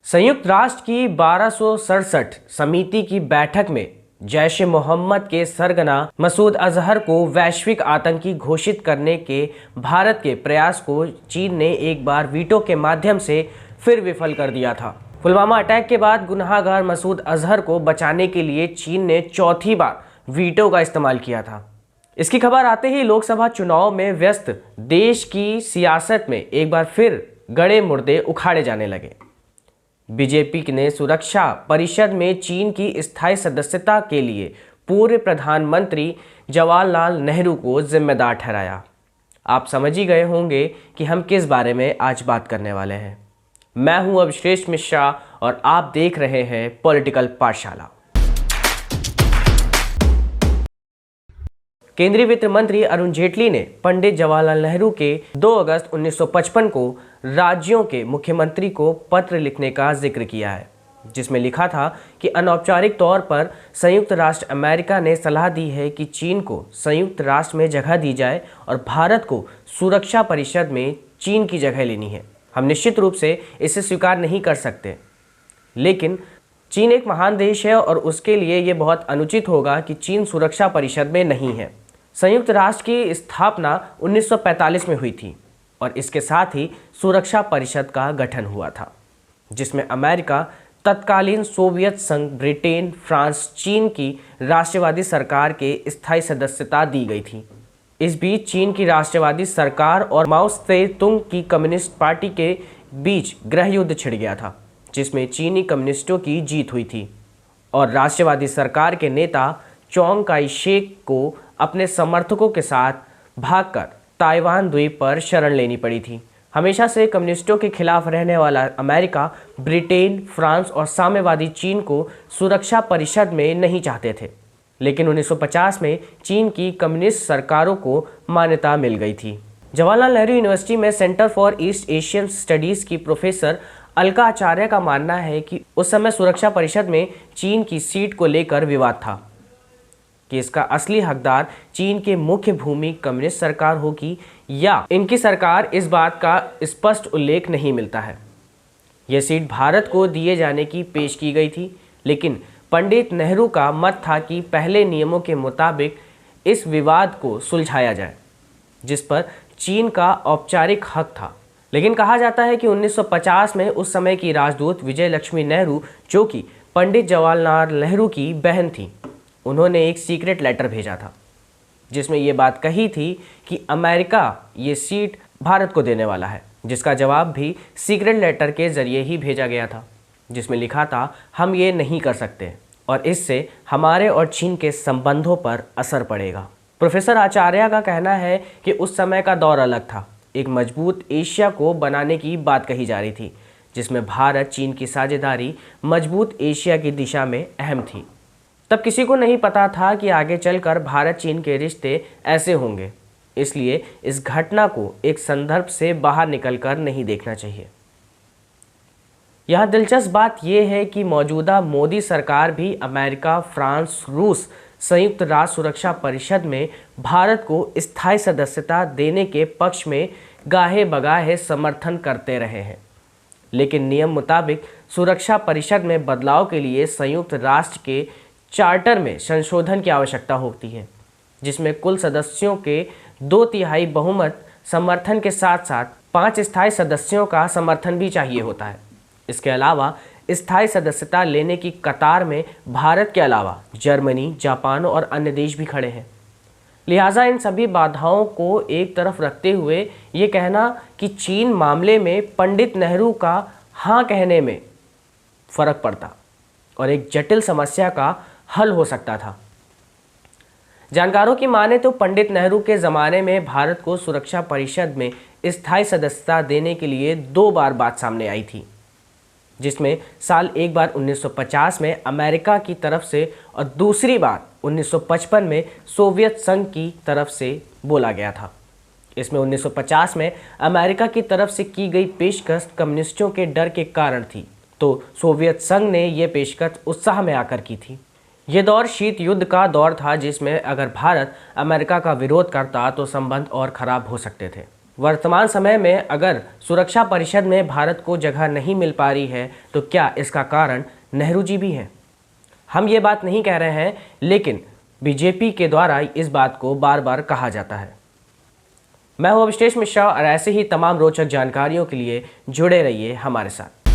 संयुक्त राष्ट्र की 1267 समिति की बैठक में जैश ए मोहम्मद के सरगना मसूद अजहर को वैश्विक आतंकी घोषित करने के भारत के प्रयास को चीन ने एक बार वीटो के माध्यम से फिर विफल कर दिया था। पुलवामा अटैक के बाद गुनहगार मसूद अजहर को बचाने के लिए चीन ने चौथी बार वीटो का इस्तेमाल किया था। इसकी खबर आते ही लोकसभा चुनाव में व्यस्त देश की सियासत में एक बार फिर गड़े मुर्दे उखाड़े जाने लगे। बीजेपी ने सुरक्षा परिषद में चीन की स्थायी सदस्यता के लिए पूर्व प्रधानमंत्री जवाहरलाल नेहरू को जिम्मेदार ठहराया। आप समझ ही गए होंगे कि हम किस बारे में आज बात करने वाले हैं। मैं हूं अभिश्रेष्ठ मिश्रा और आप देख रहे हैं पॉलिटिकल पाठशाला। केंद्रीय वित्त मंत्री अरुण जेटली ने पंडित जवाहरलाल नेहरू के 2 अगस्त 1955 को राज्यों के मुख्यमंत्री को पत्र लिखने का जिक्र किया है, जिसमें लिखा था कि अनौपचारिक तौर पर संयुक्त राष्ट्र अमेरिका ने सलाह दी है कि चीन को संयुक्त राष्ट्र में जगह दी जाए और भारत को सुरक्षा परिषद में चीन की जगह लेनी है। हम निश्चित रूप से इसे स्वीकार नहीं कर सकते, लेकिन चीन एक महान देश है और उसके लिए ये बहुत अनुचित होगा कि चीन सुरक्षा परिषद में नहीं है। संयुक्त राष्ट्र की स्थापना 1945 में हुई थी और इसके साथ ही सुरक्षा परिषद का गठन हुआ था, जिसमें अमेरिका, तत्कालीन सोवियत संघ, ब्रिटेन, फ्रांस, चीन की राष्ट्रवादी सरकार के स्थायी सदस्यता दी गई थी। इस बीच चीन की राष्ट्रवादी सरकार और माओ त्से तुंग की कम्युनिस्ट पार्टी के बीच गृह युद्ध छिड़ गया था, जिसमें चीनी कम्युनिस्टों की जीत हुई थी और राष्ट्रवादी सरकार के नेता चोंग काई शेक को अपने समर्थकों के साथ भागकर ताइवान द्वीप पर शरण लेनी पड़ी थी। हमेशा से कम्युनिस्टों के खिलाफ रहने वाला अमेरिका, ब्रिटेन, फ्रांस और साम्यवादी चीन को सुरक्षा परिषद में नहीं चाहते थे, लेकिन 1950 में चीन की कम्युनिस्ट सरकारों को मान्यता मिल गई थी। जवाहरलाल नेहरू यूनिवर्सिटी में centre for east Asian studies की प्रोफेसर अलका आचार्य का मानना है कि उस समय सुरक्षा परिषद में चीन की सीट को लेकर विवाद था कि इसका असली हकदार चीन के मुख्य भूमि कम्युनिस्ट सरकार होगी या इनकी सरकार, इस बात का स्पष्ट उल्लेख नहीं मिलता है। यह सीट भारत को दिए जाने की पेश की गई थी, लेकिन पंडित नेहरू का मत था कि पहले नियमों के मुताबिक इस विवाद को सुलझाया जाए, जिस पर चीन का औपचारिक हक था। लेकिन कहा जाता है कि 1950 में उस समय की राजदूत विजय लक्ष्मी नेहरू, जो कि पंडित जवाहरलाल नेहरू की बहन थी, उन्होंने एक सीक्रेट लेटर भेजा था, जिसमें ये बात कही थी कि अमेरिका ये सीट भारत को देने वाला है, जिसका जवाब भी सीक्रेट लेटर के जरिए ही भेजा गया था, जिसमें लिखा था, हम ये नहीं कर सकते और इससे हमारे और चीन के संबंधों पर असर पड़ेगा। प्रोफेसर आचार्य का कहना है कि उस समय का दौर अलग था। एक मजबूत एशिया को बनाने की बात कही जा रही थी, जिसमें भारत चीन की साझेदारी मजबूत एशिया की दिशा में अहम थी। तब किसी को नहीं पता था कि आगे चलकर भारत चीन के रिश्ते ऐसे होंगे, इसलिए इस घटना को एक संदर्भ से बाहर निकलकर नहीं देखना चाहिए। यहाँ दिलचस्प बात यह है कि मौजूदा मोदी सरकार भी अमेरिका, फ्रांस, रूस, संयुक्त राष्ट्र सुरक्षा परिषद में भारत को स्थायी सदस्यता देने के पक्ष में गाहे बगाहे समर्थन करते रहे हैं, लेकिन नियम मुताबिक सुरक्षा परिषद में बदलाव के लिए संयुक्त राष्ट्र के चार्टर में संशोधन की आवश्यकता होती है, जिसमें कुल सदस्यों के 2/3 बहुमत समर्थन के साथ साथ 5 स्थायी सदस्यों का समर्थन भी चाहिए होता है। इसके अलावा स्थायी सदस्यता लेने की कतार में भारत के अलावा जर्मनी, जापान और अन्य देश भी खड़े हैं। लिहाजा इन सभी बाधाओं को एक तरफ रखते हुए ये कहना कि चीन मामले में पंडित नेहरू का हाँ कहने में फर्क पड़ता और एक जटिल समस्या का हल हो सकता था। जानकारों की माने तो पंडित नेहरू के ज़माने में भारत को सुरक्षा परिषद में स्थायी सदस्यता देने के लिए 2 बार बात सामने आई थी, जिसमें एक बार 1950 में अमेरिका की तरफ से और दूसरी बार 1955 में सोवियत संघ की तरफ से बोला गया था। इसमें 1950 में अमेरिका की तरफ से की गई पेशकश कम्युनिस्टों के डर के कारण थी, तो सोवियत संघ ने यह पेशकश उत्साह में आकर की थी। ये दौर शीत युद्ध का दौर था, जिसमें अगर भारत अमेरिका का विरोध करता तो संबंध और खराब हो सकते थे। वर्तमान समय में अगर सुरक्षा परिषद में भारत को जगह नहीं मिल पा रही है तो क्या इसका कारण नेहरू जी भी हैं? हम ये बात नहीं कह रहे हैं, लेकिन बीजेपी के द्वारा इस बात को बार बार कहा जाता है। मैं हूं अभिषेक मिश्रा और ऐसे ही तमाम रोचक जानकारियों के लिए जुड़े रहिए हमारे साथ।